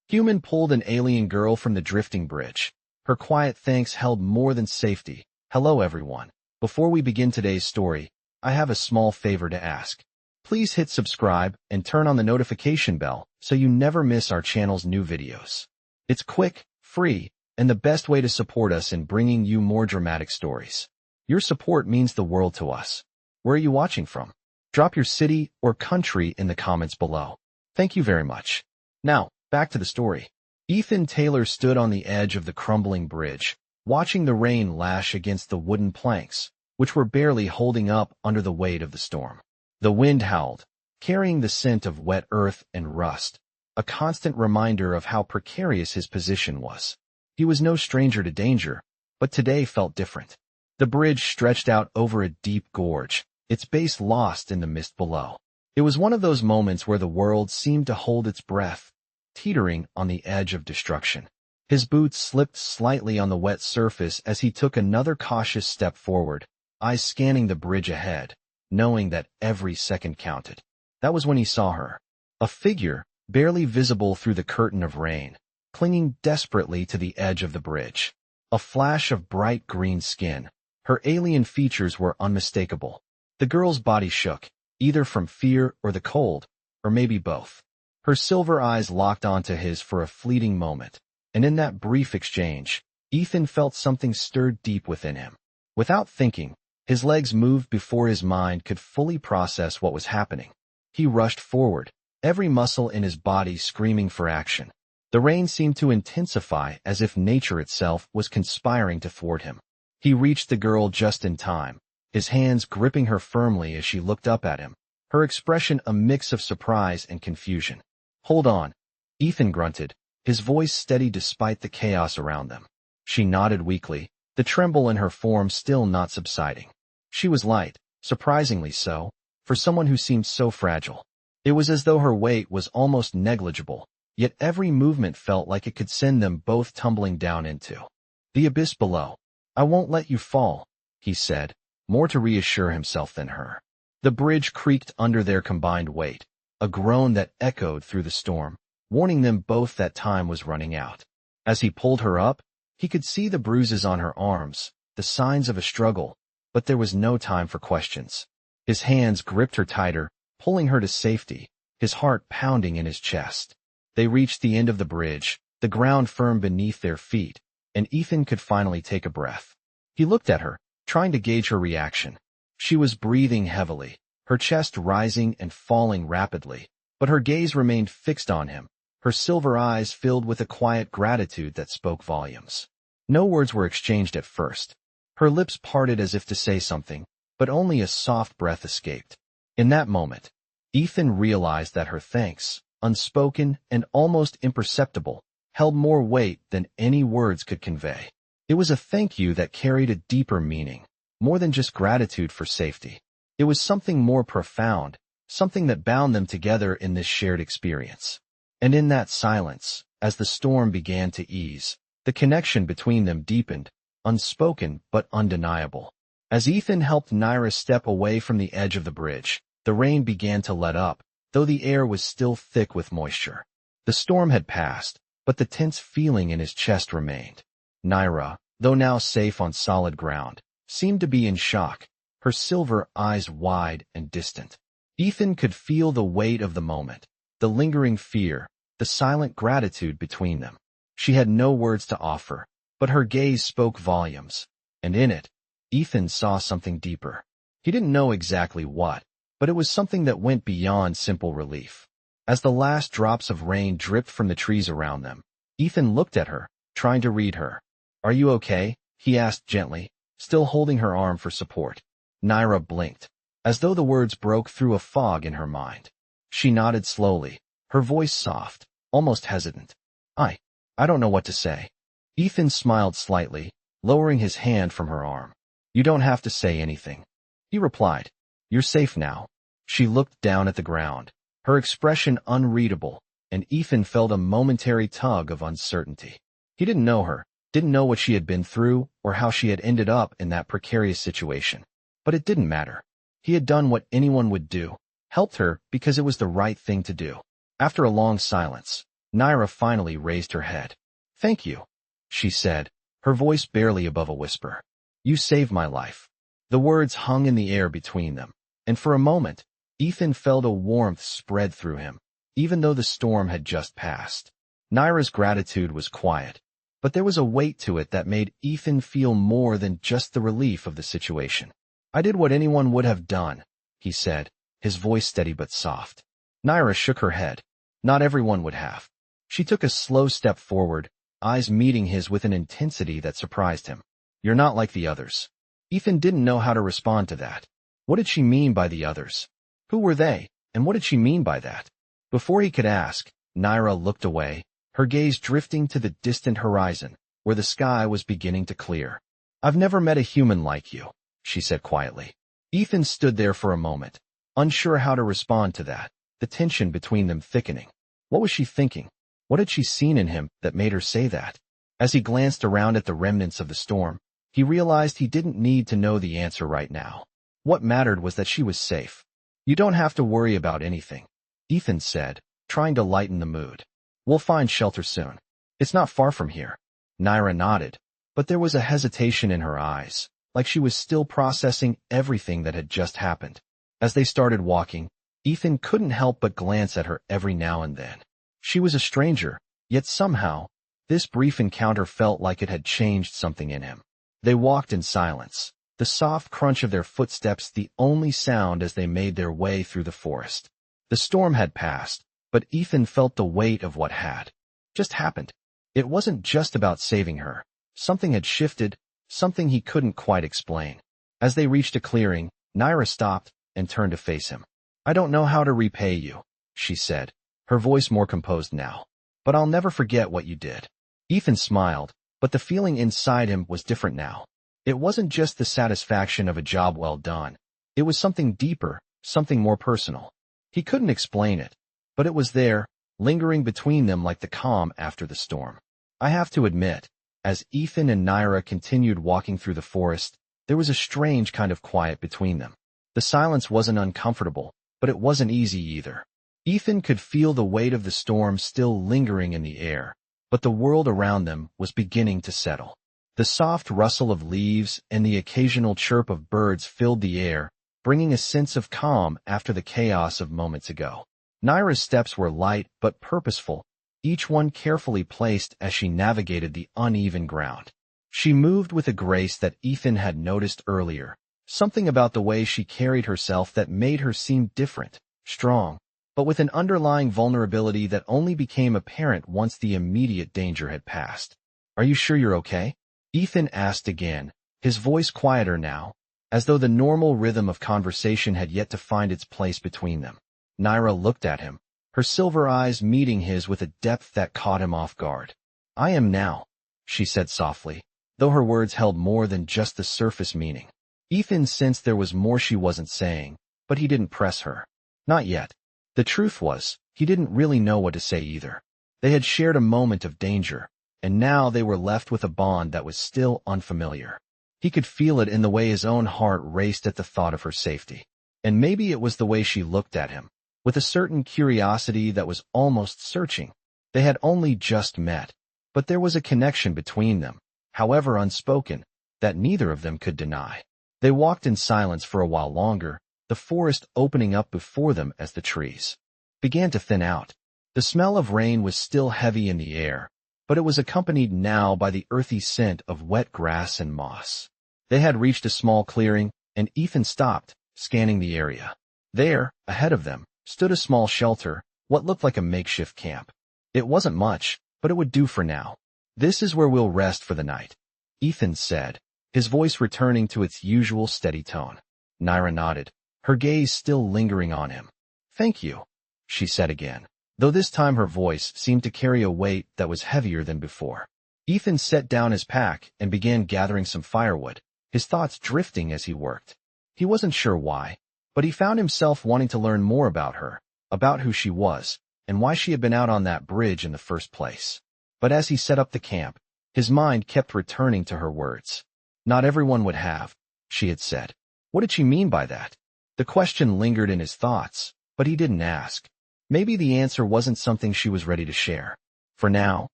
Human pulled an alien girl from the drifting bridge. Her quiet thanks held more than safety. Hello everyone. Before we begin today's story, I have a small favor to ask. Please hit subscribe and turn on the notification bell so you never miss our channel's new videos. It's quick, free, and the best way to support us in bringing you more dramatic stories. Your support means the world to us. Where are you watching from? Drop your city or country in the comments below. Thank you very much. Now, back to the story. Ethan Taylor stood on the edge of the crumbling bridge, watching the rain lash against the wooden planks, which were barely holding up under the weight of the storm. The wind howled, carrying the scent of wet earth and rust, a constant reminder of how precarious his position was. He was no stranger to danger, but today felt different. The bridge stretched out over a deep gorge, its base lost in the mist below. It was one of those moments where the world seemed to hold its breath, teetering on the edge of destruction. His boots slipped slightly on the wet surface as he took another cautious step forward, eyes scanning the bridge ahead, knowing that every second counted. That was when he saw her. A figure, barely visible through the curtain of rain, clinging desperately to the edge of the bridge. A flash of bright green skin. Her alien features were unmistakable. The girl's body shook, either from fear or the cold, or maybe both. Her silver eyes locked onto his for a fleeting moment, and in that brief exchange, Ethan felt something stirred deep within him. Without thinking, his legs moved before his mind could fully process what was happening. He rushed forward, every muscle in his body screaming for action. The rain seemed to intensify as if nature itself was conspiring to thwart him. He reached the girl just in time, his hands gripping her firmly as she looked up at him, her expression a mix of surprise and confusion. "Hold on," Ethan grunted, his voice steady despite the chaos around them. She nodded weakly, the tremble in her form still not subsiding. She was light, surprisingly so, for someone who seemed so fragile. It was as though her weight was almost negligible, yet every movement felt like it could send them both tumbling down into the abyss below. "I won't let you fall," he said, more to reassure himself than her. The bridge creaked under their combined weight, a groan that echoed through the storm, warning them both that time was running out. As he pulled her up, he could see the bruises on her arms, the signs of a struggle, but there was no time for questions. His hands gripped her tighter, pulling her to safety, his heart pounding in his chest. They reached the end of the bridge, the ground firm beneath their feet, and Ethan could finally take a breath. He looked at her, trying to gauge her reaction. She was breathing heavily, her chest rising and falling rapidly, but her gaze remained fixed on him, her silver eyes filled with a quiet gratitude that spoke volumes. No words were exchanged at first. Her lips parted as if to say something, but only a soft breath escaped. In that moment, Ethan realized that her thanks, unspoken and almost imperceptible, held more weight than any words could convey. It was a thank you that carried a deeper meaning, more than just gratitude for safety. It was something more profound, something that bound them together in this shared experience. And in that silence, as the storm began to ease, the connection between them deepened, unspoken but undeniable. As Ethan helped Naira step away from the edge of the bridge, the rain began to let up, though the air was still thick with moisture. The storm had passed, but the tense feeling in his chest remained. Naira, though now safe on solid ground, seemed to be in shock, her silver eyes wide and distant. Ethan could feel the weight of the moment, the lingering fear, the silent gratitude between them. She had no words to offer, but her gaze spoke volumes, and in it, Ethan saw something deeper. He didn't know exactly what, but it was something that went beyond simple relief. As the last drops of rain dripped from the trees around them, Ethan looked at her, trying to read her. "Are you okay?" he asked gently, still holding her arm for support. Naira blinked, as though the words broke through a fog in her mind. She nodded slowly, her voice soft, almost hesitant. I don't know what to say." Ethan smiled slightly, lowering his hand from her arm. "You don't have to say anything," he replied. "You're safe now." She looked down at the ground, her expression unreadable, and Ethan felt a momentary tug of uncertainty. He didn't know her, didn't know what she had been through or how she had ended up in that precarious situation. But it didn't matter. He had done what anyone would do, helped her because it was the right thing to do. After a long silence, Naira finally raised her head. "Thank you," she said, her voice barely above a whisper. "You saved my life." The words hung in the air between them, and for a moment, Ethan felt a warmth spread through him, even though the storm had just passed. Naira's gratitude was quiet, but there was a weight to it that made Ethan feel more than just the relief of the situation. "I did what anyone would have done," he said, his voice steady but soft. Naira shook her head. "Not everyone would have." She took a slow step forward, eyes meeting his with an intensity that surprised him. "You're not like the others." Ethan didn't know how to respond to that. What did she mean by the others? Who were they, and what did she mean by that? Before he could ask, Naira looked away, her gaze drifting to the distant horizon, where the sky was beginning to clear. "I've never met a human like you," she said quietly. Ethan stood there for a moment, unsure how to respond to that, the tension between them thickening. What was she thinking? What had she seen in him that made her say that? As he glanced around at the remnants of the storm, he realized he didn't need to know the answer right now. What mattered was that she was safe. "You don't have to worry about anything," Ethan said, trying to lighten the mood. "We'll find shelter soon. It's not far from here." Naira nodded, but there was a hesitation in her eyes, like she was still processing everything that had just happened. As they started walking, Ethan couldn't help but glance at her every now and then. She was a stranger, yet somehow, this brief encounter felt like it had changed something in him. They walked in silence, the soft crunch of their footsteps the only sound as they made their way through the forest. The storm had passed, but Ethan felt the weight of what had just happened. It wasn't just about saving her. Something had shifted, something he couldn't quite explain. As they reached a clearing, Naira stopped and turned to face him. "I don't know how to repay you," she said, her voice more composed now. "But I'll never forget what you did." Ethan smiled, but the feeling inside him was different now. It wasn't just the satisfaction of a job well done. It was something deeper, something more personal. He couldn't explain it, but it was there, lingering between them like the calm after the storm. I have to admit, as Ethan and Naira continued walking through the forest, there was a strange kind of quiet between them. The silence wasn't uncomfortable, but it wasn't easy either. Ethan could feel the weight of the storm still lingering in the air, but the world around them was beginning to settle. The soft rustle of leaves and the occasional chirp of birds filled the air, bringing a sense of calm after the chaos of moments ago. Naira's steps were light but purposeful, each one carefully placed as she navigated the uneven ground. She moved with a grace that Ethan had noticed earlier, something about the way she carried herself that made her seem different, strong, but with an underlying vulnerability that only became apparent once the immediate danger had passed. "Are you sure you're okay?" Ethan asked again, his voice quieter now, as though the normal rhythm of conversation had yet to find its place between them. Naira looked at him, her silver eyes meeting his with a depth that caught him off guard. "I am now," she said softly, though her words held more than just the surface meaning. Ethan sensed there was more she wasn't saying, but he didn't press her. Not yet. The truth was, he didn't really know what to say either. They had shared a moment of danger, and now they were left with a bond that was still unfamiliar. He could feel it in the way his own heart raced at the thought of her safety. And maybe it was the way she looked at him, with a certain curiosity that was almost searching. They had only just met, but there was a connection between them, however unspoken, that neither of them could deny. They walked in silence for a while longer, the forest opening up before them as the trees began to thin out. The smell of rain was still heavy in the air, but it was accompanied now by the earthy scent of wet grass and moss. They had reached a small clearing, and Ethan stopped, scanning the area. There, ahead of them, stood a small shelter, what looked like a makeshift camp. It wasn't much, but it would do for now. "This is where we'll rest for the night," Ethan said, his voice returning to its usual steady tone. Naira nodded, her gaze still lingering on him. "Thank you," she said again, though this time her voice seemed to carry a weight that was heavier than before. Ethan set down his pack and began gathering some firewood, his thoughts drifting as he worked. He wasn't sure why, but he found himself wanting to learn more about her, about who she was, and why she had been out on that bridge in the first place. But as he set up the camp, his mind kept returning to her words. "Not everyone would have," she had said. What did she mean by that? The question lingered in his thoughts, but he didn't ask. Maybe the answer wasn't something she was ready to share. For now,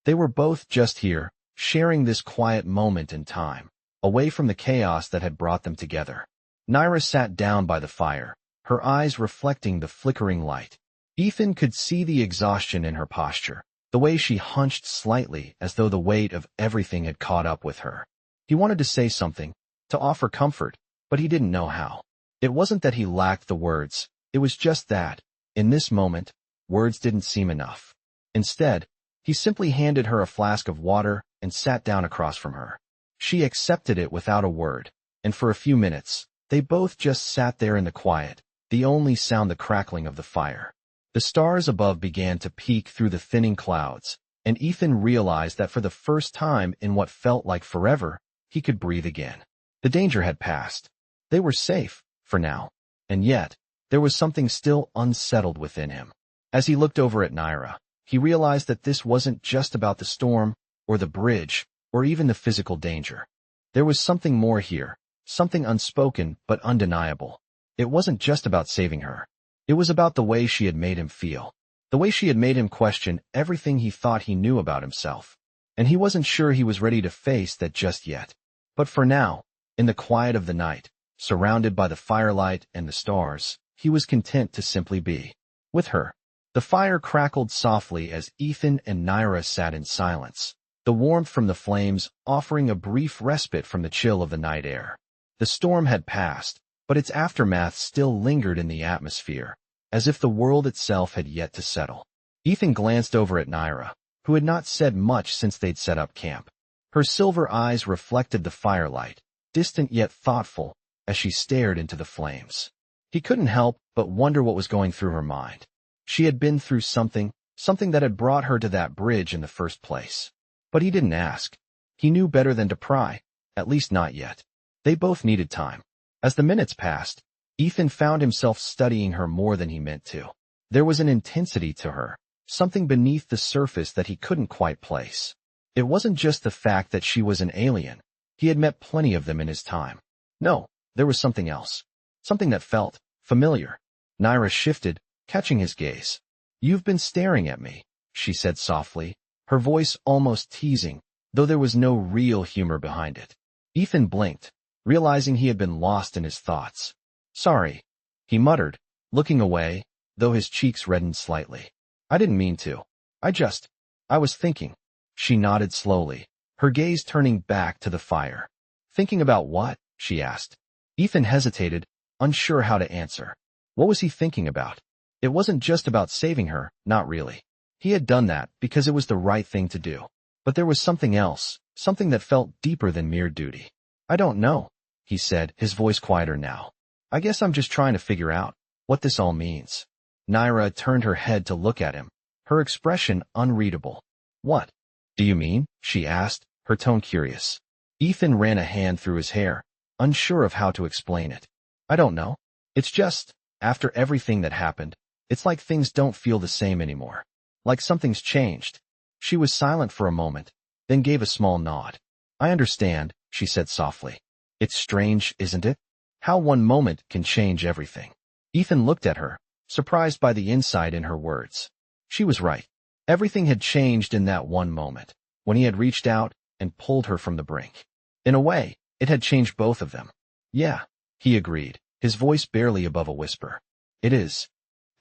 they were both just here, sharing this quiet moment in time, away from the chaos that had brought them together. Naira sat down by the fire, her eyes reflecting the flickering light. Ethan could see the exhaustion in her posture, the way she hunched slightly as though the weight of everything had caught up with her. He wanted to say something, to offer comfort, but he didn't know how. It wasn't that he lacked the words, it was just that, in this moment, words didn't seem enough. Instead, he simply handed her a flask of water and sat down across from her. She accepted it without a word, and for a few minutes, they both just sat there in the quiet, the only sound the crackling of the fire. The stars above began to peek through the thinning clouds, and Ethan realized that for the first time in what felt like forever, he could breathe again. The danger had passed. They were safe, for now. And yet, there was something still unsettled within him. As he looked over at Naira, he realized that this wasn't just about the storm, or the bridge, or even the physical danger. There was something more here, something unspoken but undeniable. It wasn't just about saving her. It was about the way she had made him feel, the way she had made him question everything he thought he knew about himself. And he wasn't sure he was ready to face that just yet. But for now, in the quiet of the night, surrounded by the firelight and the stars, he was content to simply be with her. The fire crackled softly as Ethan and Naira sat in silence, the warmth from the flames offering a brief respite from the chill of the night air. The storm had passed, but its aftermath still lingered in the atmosphere, as if the world itself had yet to settle. Ethan glanced over at Naira, who had not said much since they'd set up camp. Her silver eyes reflected the firelight, distant yet thoughtful, as she stared into the flames. He couldn't help but wonder what was going through her mind. She had been through something that had brought her to that bridge in the first place. But he didn't ask. He knew better than to pry, at least not yet. They both needed time. As the minutes passed, Ethan found himself studying her more than he meant to. There was an intensity to her, something beneath the surface that he couldn't quite place. It wasn't just the fact that she was an alien. He had met plenty of them in his time. No, there was something else. Something that felt familiar. Naira shifted, catching his gaze. "You've been staring at me," she said softly, her voice almost teasing, though there was no real humor behind it. Ethan blinked, realizing he had been lost in his thoughts. "Sorry," he muttered, looking away, though his cheeks reddened slightly. "I didn't mean to. I was thinking." She nodded slowly, her gaze turning back to the fire. "Thinking about what?" she asked. Ethan hesitated, unsure how to answer. What was he thinking about? It wasn't just about saving her, not really. He had done that because it was the right thing to do. But there was something else, something that felt deeper than mere duty. "I don't know," he said, his voice quieter now. "I guess I'm just trying to figure out what this all means." Naira turned her head to look at him, her expression unreadable. "What do you mean?" she asked, her tone curious. Ethan ran a hand through his hair, unsure of how to explain it. "I don't know. It's just, after everything that happened, it's like things don't feel the same anymore. Like something's changed." She was silent for a moment, then gave a small nod. "I understand," she said softly. "It's strange, isn't it? How one moment can change everything." Ethan looked at her, surprised by the insight in her words. She was right. Everything had changed in that one moment, when he had reached out and pulled her from the brink. In a way, it had changed both of them. "Yeah," he agreed, his voice barely above a whisper. "It is."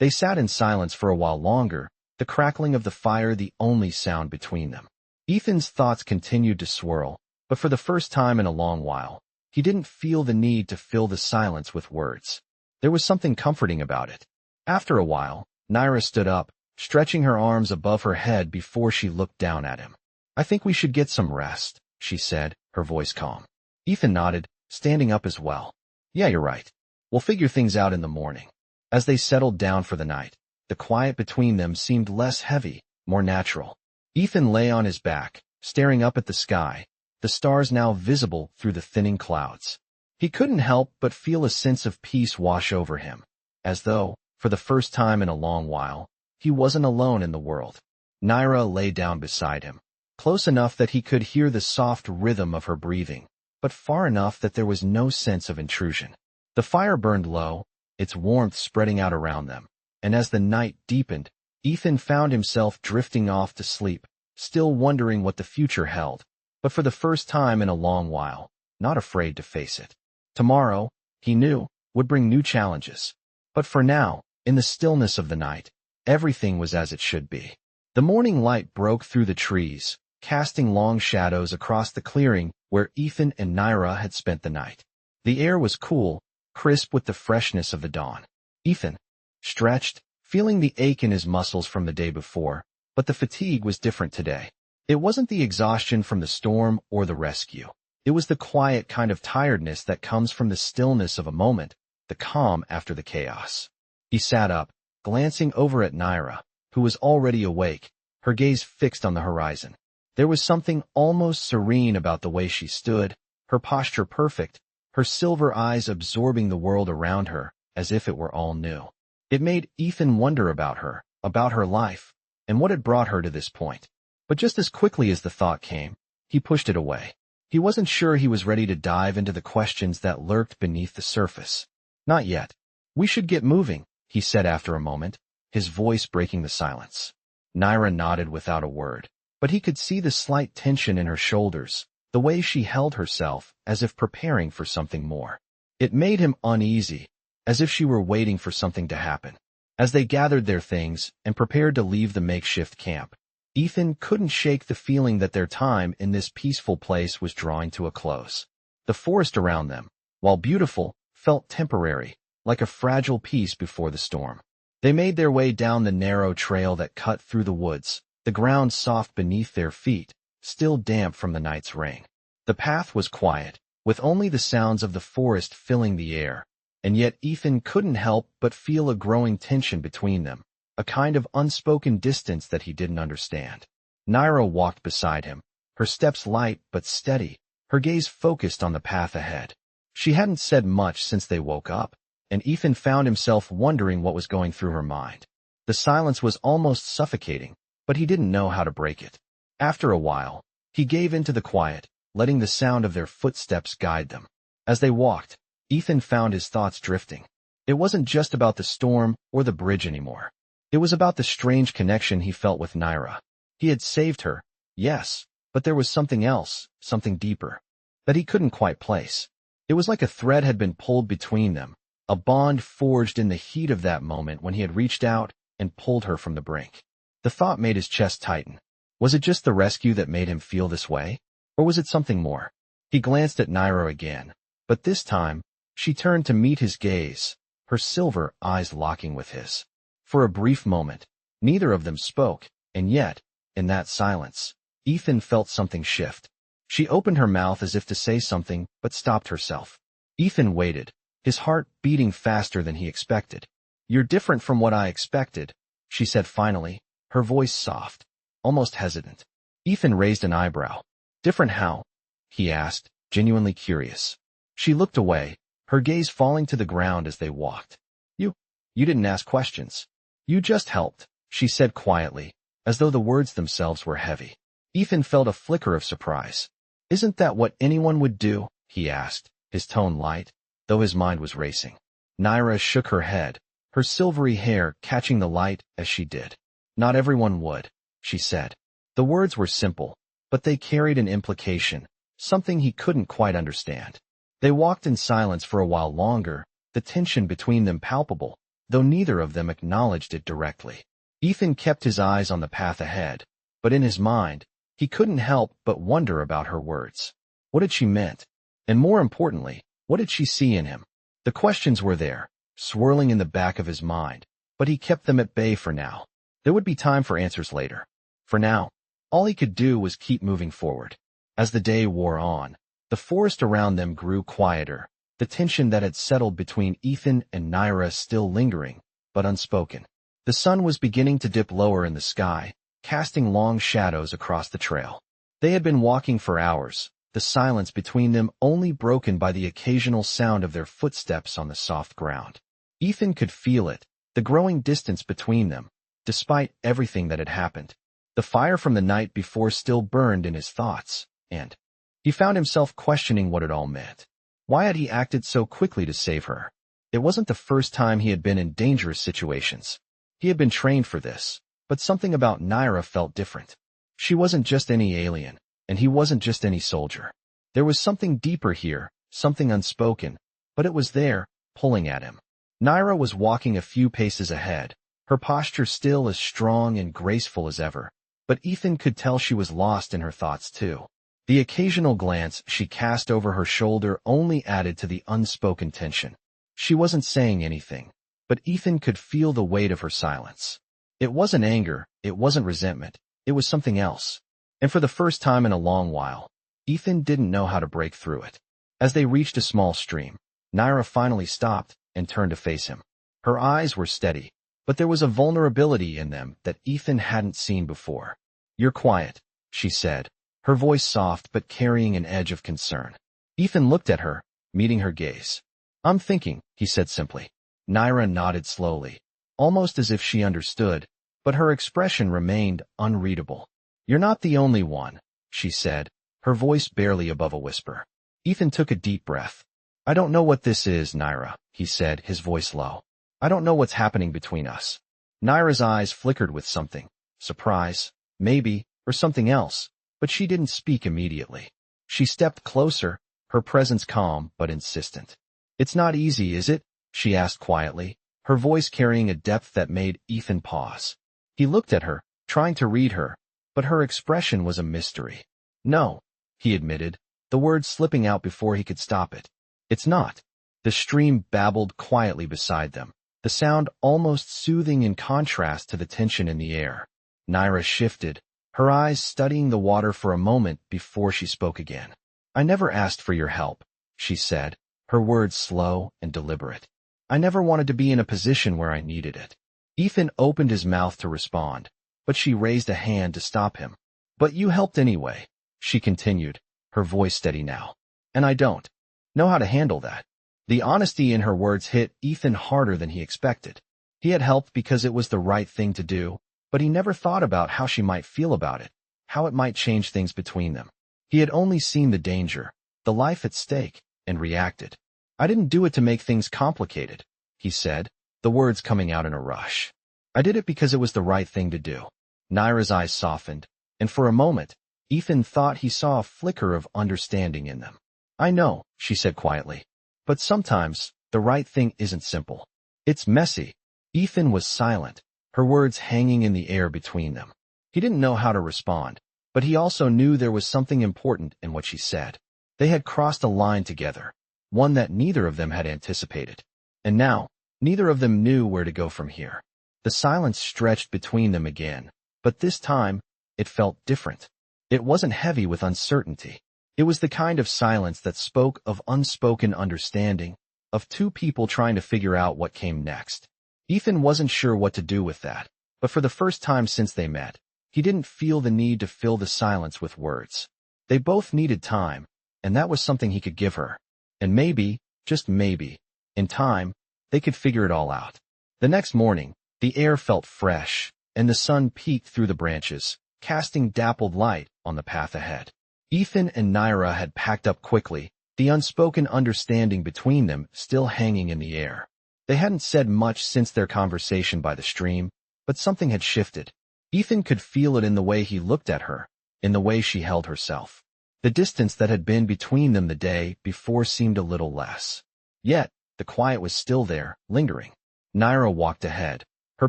They sat in silence for a while longer, the crackling of the fire the only sound between them. Ethan's thoughts continued to swirl, but for the first time in a long while, he didn't feel the need to fill the silence with words. There was something comforting about it. After a while, Naira stood up, stretching her arms above her head before she looked down at him. "I think we should get some rest," she said, her voice calm. Ethan nodded, standing up as well. "Yeah, you're right. We'll figure things out in the morning." As they settled down for the night, the quiet between them seemed less heavy, more natural. Ethan lay on his back, staring up at the sky, the stars now visible through the thinning clouds. He couldn't help but feel a sense of peace wash over him, as though, for the first time in a long while, he wasn't alone in the world. Naira lay down beside him, close enough that he could hear the soft rhythm of her breathing, but far enough that there was no sense of intrusion. The fire burned low, its warmth spreading out around them, and as the night deepened, Ethan found himself drifting off to sleep, still wondering what the future held, but for the first time in a long while, not afraid to face it. Tomorrow, he knew, would bring new challenges. But for now, in the stillness of the night, everything was as it should be. The morning light broke through the trees, casting long shadows across the clearing where Ethan and Naira had spent the night. The air was cool, crisp with the freshness of the dawn. Ethan stretched, feeling the ache in his muscles from the day before, but the fatigue was different today. It wasn't the exhaustion from the storm or the rescue. It was the quiet kind of tiredness that comes from the stillness of a moment, the calm after the chaos. He sat up, glancing over at Naira, who was already awake, her gaze fixed on the horizon. There was something almost serene about the way she stood, her posture perfect, her silver eyes absorbing the world around her as if it were all new. It made Ethan wonder about her life, and what had brought her to this point. But just as quickly as the thought came, he pushed it away. He wasn't sure he was ready to dive into the questions that lurked beneath the surface. Not yet. We should get moving, he said after a moment, his voice breaking the silence. Naira nodded without a word, but he could see the slight tension in her shoulders, the way she held herself as if preparing for something more. It made him uneasy, as if she were waiting for something to happen. As they gathered their things and prepared to leave the makeshift camp, Ethan couldn't shake the feeling that their time in this peaceful place was drawing to a close. The forest around them, while beautiful, felt temporary, like a fragile piece before the storm. They made their way down the narrow trail that cut through the woods, the ground soft beneath their feet, still damp from the night's rain. The path was quiet, with only the sounds of the forest filling the air, and yet Ethan couldn't help but feel a growing tension between them, a kind of unspoken distance that he didn't understand. Naira walked beside him, her steps light but steady, her gaze focused on the path ahead. She hadn't said much since they woke up, and Ethan found himself wondering what was going through her mind. The silence was almost suffocating, but he didn't know how to break it. After a while, he gave in to the quiet, letting the sound of their footsteps guide them. As they walked, Ethan found his thoughts drifting. It wasn't just about the storm or the bridge anymore. It was about the strange connection he felt with Naira. He had saved her, yes, but there was something else, something deeper, that he couldn't quite place. It was like a thread had been pulled between them, a bond forged in the heat of that moment when he had reached out and pulled her from the brink. The thought made his chest tighten. Was it just the rescue that made him feel this way? Or was it something more? He glanced at Naira again, but this time, she turned to meet his gaze, her silver eyes locking with his. For a brief moment, neither of them spoke, and yet, in that silence, Ethan felt something shift. She opened her mouth as if to say something, but stopped herself. Ethan waited, his heart beating faster than he expected. "You're different from what I expected," she said finally, her voice soft, almost hesitant. Ethan raised an eyebrow. "Different how?" he asked, genuinely curious. She looked away, her gaze falling to the ground as they walked. You didn't ask questions. You just helped," she said quietly, as though the words themselves were heavy. Ethan felt a flicker of surprise. "Isn't that what anyone would do?" he asked, his tone light, though his mind was racing. Naira shook her head, her silvery hair catching the light as she did. "Not everyone would," she said. The words were simple, but they carried an implication, something he couldn't quite understand. They walked in silence for a while longer, the tension between them palpable, though neither of them acknowledged it directly. Ethan kept his eyes on the path ahead, but in his mind, he couldn't help but wonder about her words. What had she meant? And more importantly, what did she see in him? The questions were there, swirling in the back of his mind, but he kept them at bay for now. There would be time for answers later. For now, all he could do was keep moving forward. As the day wore on, the forest around them grew quieter, the tension that had settled between Ethan and Naira still lingering, but unspoken. The sun was beginning to dip lower in the sky, casting long shadows across the trail. They had been walking for hours, the silence between them only broken by the occasional sound of their footsteps on the soft ground. Ethan could feel it, the growing distance between them, despite everything that had happened. The fire from the night before still burned in his thoughts, and he found himself questioning what it all meant. Why had he acted so quickly to save her? It wasn't the first time he had been in dangerous situations. He had been trained for this, but something about Naira felt different. She wasn't just any alien, and he wasn't just any soldier. There was something deeper here, something unspoken, but it was there, pulling at him. Naira was walking a few paces ahead, her posture still as strong and graceful as ever, but Ethan could tell she was lost in her thoughts too. The occasional glance she cast over her shoulder only added to the unspoken tension. She wasn't saying anything, but Ethan could feel the weight of her silence. It wasn't anger, it wasn't resentment, it was something else. And for the first time in a long while, Ethan didn't know how to break through it. As they reached a small stream, Naira finally stopped and turned to face him. Her eyes were steady, but there was a vulnerability in them that Ethan hadn't seen before. "You're quiet," she said, her voice soft but carrying an edge of concern. Ethan looked at her, meeting her gaze. "I'm thinking," he said simply. Naira nodded slowly, almost as if she understood, but her expression remained unreadable. "You're not the only one," she said, her voice barely above a whisper. Ethan took a deep breath. "I don't know what this is, Naira," he said, his voice low. "I don't know what's happening between us." Naira's eyes flickered with something, surprise, maybe, or something else, but she didn't speak immediately. She stepped closer, her presence calm but insistent. "It's not easy, is it?" she asked quietly, her voice carrying a depth that made Ethan pause. He looked at her, trying to read her, but her expression was a mystery. "No," he admitted, the words slipping out before he could stop it. "It's not." The stream babbled quietly beside them, the sound almost soothing in contrast to the tension in the air. Naira shifted, her eyes studying the water for a moment before she spoke again. "I never asked for your help," she said, her words slow and deliberate. "I never wanted to be in a position where I needed it." Ethan opened his mouth to respond, but she raised a hand to stop him. "But you helped anyway," she continued, her voice steady now. "And I don't know how to handle that." The honesty in her words hit Ethan harder than he expected. He had helped because it was the right thing to do, but he never thought about how she might feel about it, how it might change things between them. He had only seen the danger, the life at stake, and reacted. "I didn't do it to make things complicated," he said, the words coming out in a rush. "I did it because it was the right thing to do." Naira's eyes softened, and for a moment, Ethan thought he saw a flicker of understanding in them. "I know," she said quietly, "but sometimes, the right thing isn't simple. It's messy." Ethan was silent, her words hanging in the air between them. He didn't know how to respond, but he also knew there was something important in what she said. They had crossed a line together, one that neither of them had anticipated. And now, neither of them knew where to go from here. The silence stretched between them again, but this time, it felt different. It wasn't heavy with uncertainty. It was the kind of silence that spoke of unspoken understanding, of two people trying to figure out what came next. Ethan wasn't sure what to do with that, but for the first time since they met, he didn't feel the need to fill the silence with words. They both needed time, and that was something he could give her. And maybe, just maybe, in time, they could figure it all out. The next morning, the air felt fresh, and the sun peeked through the branches, casting dappled light on the path ahead. Ethan and Naira had packed up quickly, the unspoken understanding between them still hanging in the air. They hadn't said much since their conversation by the stream, but something had shifted. Ethan could feel it in the way he looked at her, in the way she held herself. The distance that had been between them the day before seemed a little less. Yet, the quiet was still there, lingering. Naira walked ahead, her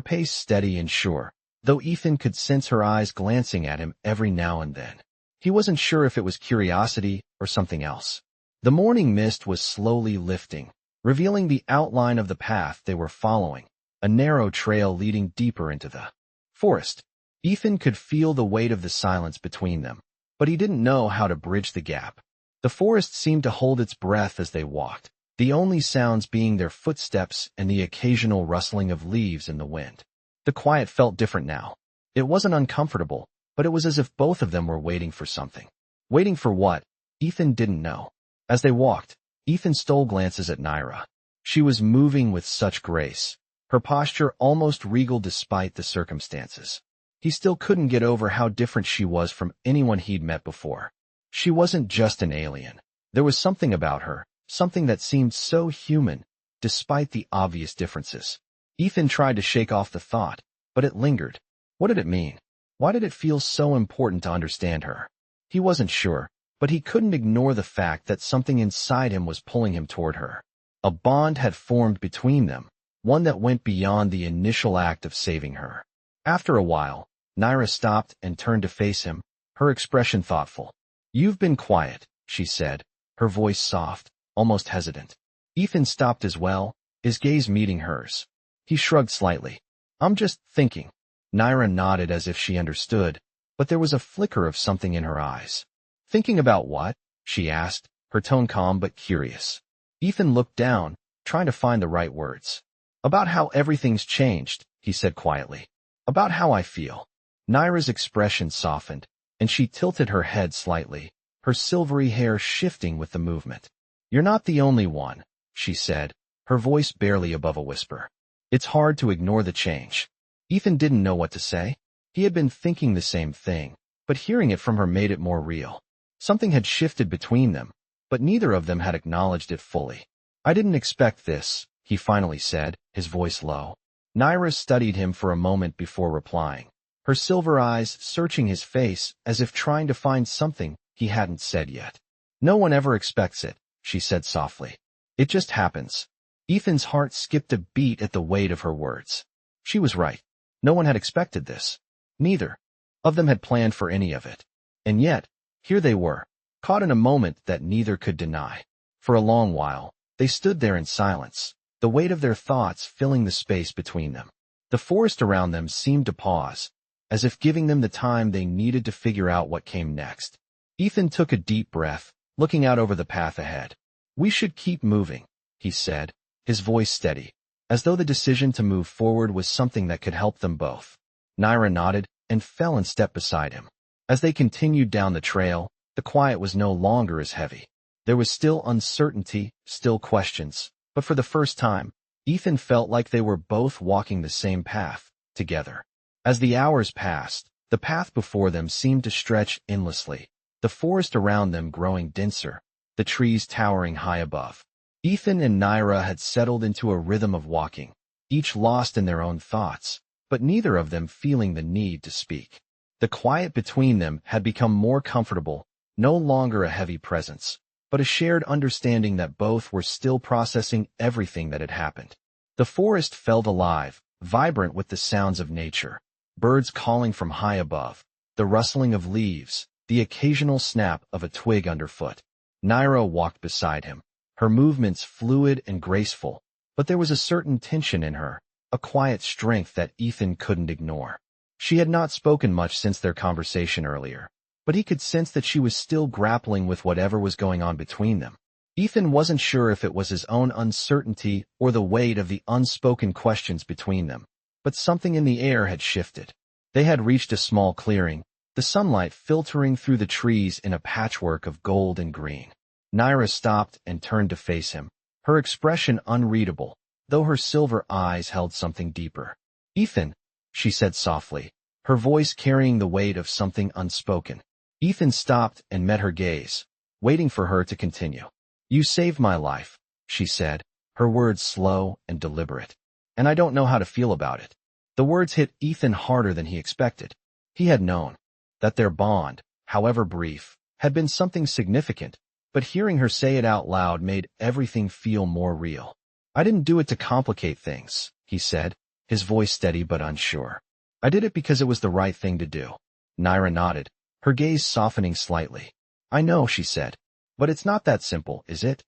pace steady and sure, though Ethan could sense her eyes glancing at him every now and then. He wasn't sure if it was curiosity or something else. The morning mist was slowly lifting, revealing the outline of the path they were following, a narrow trail leading deeper into the forest. Ethan could feel the weight of the silence between them, but he didn't know how to bridge the gap. The forest seemed to hold its breath as they walked, the only sounds being their footsteps and the occasional rustling of leaves in the wind. The quiet felt different now. It wasn't uncomfortable, but it was as if both of them were waiting for something. Waiting for what? Ethan didn't know. As they walked, Ethan stole glances at Naira. She was moving with such grace, her posture almost regal despite the circumstances. He still couldn't get over how different she was from anyone he'd met before. She wasn't just an alien. There was something about her, something that seemed so human, despite the obvious differences. Ethan tried to shake off the thought, but it lingered. What did it mean? Why did it feel so important to understand her? He wasn't sure, but he couldn't ignore the fact that something inside him was pulling him toward her. A bond had formed between them, one that went beyond the initial act of saving her. After a while, Naira stopped and turned to face him, her expression thoughtful. "You've been quiet," she said, her voice soft, almost hesitant. Ethan stopped as well, his gaze meeting hers. He shrugged slightly. "I'm just thinking." Naira nodded as if she understood, but there was a flicker of something in her eyes. "Thinking about what?" she asked, her tone calm but curious. Ethan looked down, trying to find the right words. "About how everything's changed," he said quietly. "About how I feel." Naira's expression softened, and she tilted her head slightly, her silvery hair shifting with the movement. "You're not the only one," she said, her voice barely above a whisper. "It's hard to ignore the change." Ethan didn't know what to say. He had been thinking the same thing, but hearing it from her made it more real. Something had shifted between them, but neither of them had acknowledged it fully. "I didn't expect this," he finally said, his voice low. Naira studied him for a moment before replying, her silver eyes searching his face as if trying to find something he hadn't said yet. "No one ever expects it," she said softly. "It just happens." Ethan's heart skipped a beat at the weight of her words. She was right. No one had expected this. Neither of them had planned for any of it. And yet, here they were, caught in a moment that neither could deny. For a long while, they stood there in silence, the weight of their thoughts filling the space between them. The forest around them seemed to pause, as if giving them the time they needed to figure out what came next. Ethan took a deep breath, looking out over the path ahead. "We should keep moving," he said, his voice steady, as though the decision to move forward was something that could help them both. Naira nodded and fell in step beside him. As they continued down the trail, the quiet was no longer as heavy. There was still uncertainty, still questions, but for the first time, Ethan felt like they were both walking the same path, together. As the hours passed, the path before them seemed to stretch endlessly, the forest around them growing denser, the trees towering high above. Ethan and Naira had settled into a rhythm of walking, each lost in their own thoughts, but neither of them feeling the need to speak. The quiet between them had become more comfortable, no longer a heavy presence, but a shared understanding that both were still processing everything that had happened. The forest felt alive, vibrant with the sounds of nature, birds calling from high above, the rustling of leaves, the occasional snap of a twig underfoot. Naira walked beside him, her movements fluid and graceful, but there was a certain tension in her, a quiet strength that Ethan couldn't ignore. She had not spoken much since their conversation earlier, but he could sense that she was still grappling with whatever was going on between them. Ethan wasn't sure if it was his own uncertainty or the weight of the unspoken questions between them, but something in the air had shifted. They had reached a small clearing, the sunlight filtering through the trees in a patchwork of gold and green. Naira stopped and turned to face him, her expression unreadable, though her silver eyes held something deeper. "Ethan," she said softly, her voice carrying the weight of something unspoken. Ethan stopped and met her gaze, waiting for her to continue. "You saved my life," she said, her words slow and deliberate. "And I don't know how to feel about it." The words hit Ethan harder than he expected. He had known that their bond, however brief, had been something significant, but hearing her say it out loud made everything feel more real. "I didn't do it to complicate things," he said, his voice steady but unsure. "I did it because it was the right thing to do." Naira nodded, her gaze softening slightly. "I know," she said, "but it's not that simple, is it?"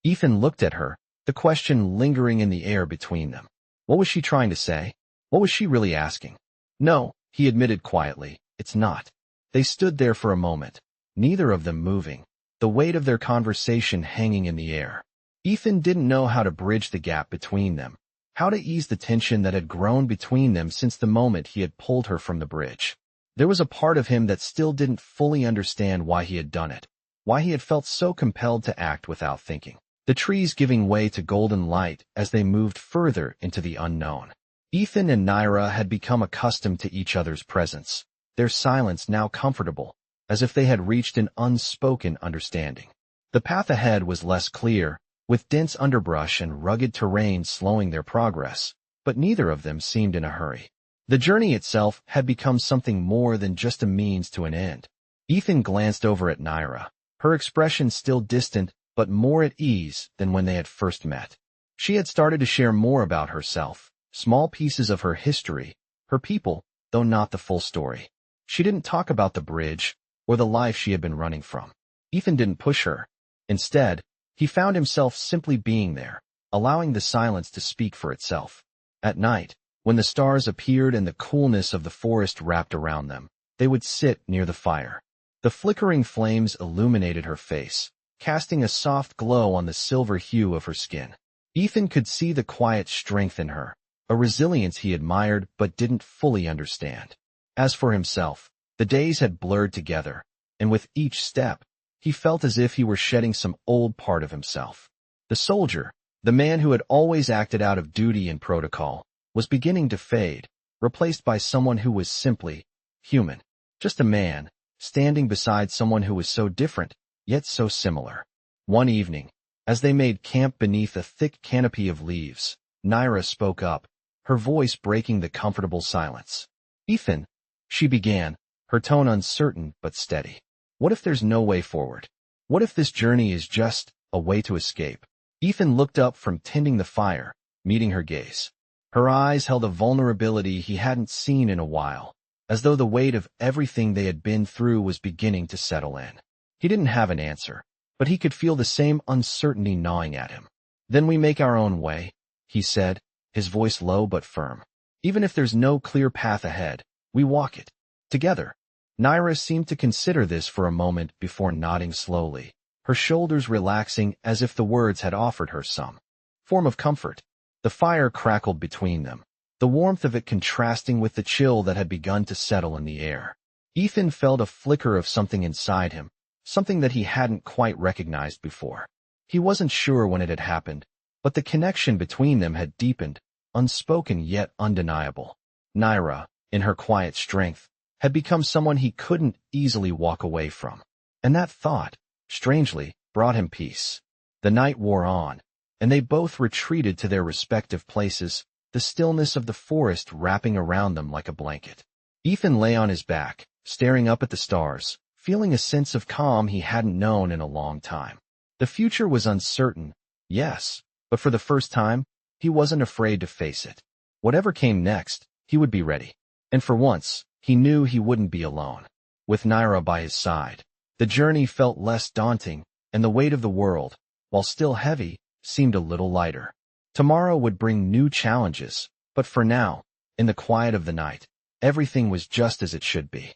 Ethan looked at her, the question lingering in the air between them. What was she trying to say? What was she really asking? "No," he admitted quietly, "it's not." They stood there for a moment, neither of them moving, the weight of their conversation hanging in the air. Ethan didn't know how to bridge the gap between them, how to ease the tension that had grown between them since the moment he had pulled her from the bridge. There was a part of him that still didn't fully understand why he had done it, why he had felt so compelled to act without thinking. The trees giving way to golden light as they moved further into the unknown. Ethan and Naira had become accustomed to each other's presence, their silence now comfortable, as if they had reached an unspoken understanding. The path ahead was less clear, with dense underbrush and rugged terrain slowing their progress, but neither of them seemed in a hurry. The journey itself had become something more than just a means to an end. Ethan glanced over at Naira, her expression still distant but more at ease than when they had first met. She had started to share more about herself, small pieces of her history, her people, though not the full story. She didn't talk about the bridge or the life she had been running from. Ethan didn't push her. Instead, he found himself simply being there, allowing the silence to speak for itself. At night, when the stars appeared and the coolness of the forest wrapped around them, they would sit near the fire. The flickering flames illuminated her face, casting a soft glow on the silver hue of her skin. Ethan could see the quiet strength in her, a resilience he admired but didn't fully understand. As for himself, the days had blurred together, and with each step, he felt as if he were shedding some old part of himself. The soldier, the man who had always acted out of duty and protocol, was beginning to fade, replaced by someone who was simply human. Just a man, standing beside someone who was so different, yet so similar. One evening, as they made camp beneath a thick canopy of leaves, Naira spoke up, her voice breaking the comfortable silence. "Ethan," she began, her tone uncertain but steady. "What if there's no way forward? What if this journey is just a way to escape?" Ethan looked up from tending the fire, meeting her gaze. Her eyes held a vulnerability he hadn't seen in a while, as though the weight of everything they had been through was beginning to settle in. He didn't have an answer, but he could feel the same uncertainty gnawing at him. "Then we make our own way," he said, his voice low but firm. "Even if there's no clear path ahead, we walk it. Together." Naira seemed to consider this for a moment before nodding slowly, her shoulders relaxing as if the words had offered her some form of comfort. The fire crackled between them, the warmth of it contrasting with the chill that had begun to settle in the air. Ethan felt a flicker of something inside him, something that he hadn't quite recognized before. He wasn't sure when it had happened, but the connection between them had deepened, unspoken yet undeniable. Naira, in her quiet strength, had become someone he couldn't easily walk away from. And that thought, strangely, brought him peace. The night wore on, and they both retreated to their respective places, the stillness of the forest wrapping around them like a blanket. Ethan lay on his back, staring up at the stars, feeling a sense of calm he hadn't known in a long time. The future was uncertain, yes, but for the first time, he wasn't afraid to face it. Whatever came next, he would be ready. And for once, he knew he wouldn't be alone. With Naira by his side, the journey felt less daunting, and the weight of the world, while still heavy, seemed a little lighter. Tomorrow would bring new challenges, but for now, in the quiet of the night, everything was just as it should be.